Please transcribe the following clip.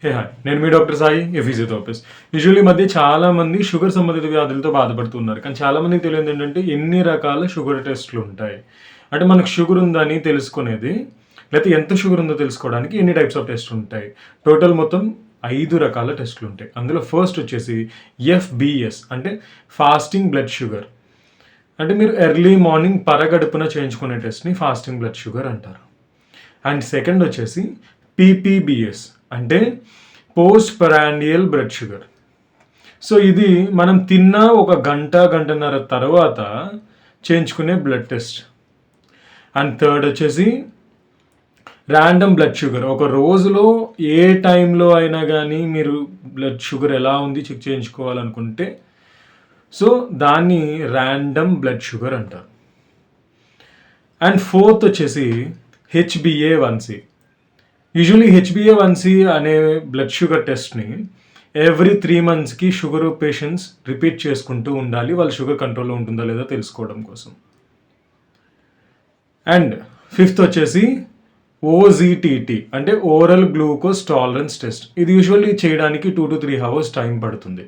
Hey hi, నేను మీ doctor Sai, physiotherapist. Usually ఈ మధ్య చాలామంది షుగర్ సంబంధిత వ్యాధులతో బాధపడుతున్నారు. కానీ చాలామందికి తెలియదు ఏంటంటే ఎన్ని రకాల షుగర్ టెస్టులు ఉంటాయి. అంటే మనకు షుగర్ ఉందని తెలుసుకునేది, లేకపోతే ఎంత షుగర్ ఉందో తెలుసుకోవడానికి ఎన్ని టైప్స్ ఆఫ్ టెస్ట్ ఉంటాయి. టోటల్ మొత్తం 5 రకాల టెస్టులు ఉంటాయి. అందులో ఫస్ట్ వచ్చేసి ఎఫ్బిఎస్ అంటే ఫాస్టింగ్ బ్లడ్ షుగర్. అంటే మీరు ఎర్లీ మార్నింగ్ పరగడుపున చేయించుకునే టెస్ట్ని ఫాస్టింగ్ బ్లడ్ షుగర్ అంటారు. అండ్ సెకండ్ వచ్చేసి పీపీబీఎస్ అంటే పోస్ట్ పరాండియల్ బ్లడ్ షుగర్. సో ఇది మనం తిన్న ఒక గంటన్నర తర్వాత చేయించుకునే బ్లడ్ టెస్ట్. అండ్ థర్డ్ వచ్చేసి ర్యాండమ్ బ్లడ్ షుగర్. ఒక రోజులో ఏ టైంలో అయినా కానీ మీరు బ్లడ్ షుగర్ ఎలా ఉంది చెక్ చేయించుకోవాలనుకుంటే సో దాన్ని ర్యాండమ్ బ్లడ్ షుగర్ అంటారు. అండ్ ఫోర్త్ వచ్చేసి హెచ్బిఏ1సి. యూజువలీ హెచ్బిఏ1సి అనే blood sugar టెస్ట్ని every 3 monthsకి sugar patients repeat చేసుకుంటూ ఉండాలి, వాళ్ళ షుగర్ కంట్రోల్లో ఉంటుందా లేదా తెలుసుకోవడం కోసం. అండ్ ఫిఫ్త్ వచ్చేసి ఓజీటీటీ అంటే ఓరల్ గ్లూకోజ్ టాలరెన్స్ టెస్ట్. ఇది యూజువల్లీ చేయడానికి 2 to 3 hours టైం పడుతుంది.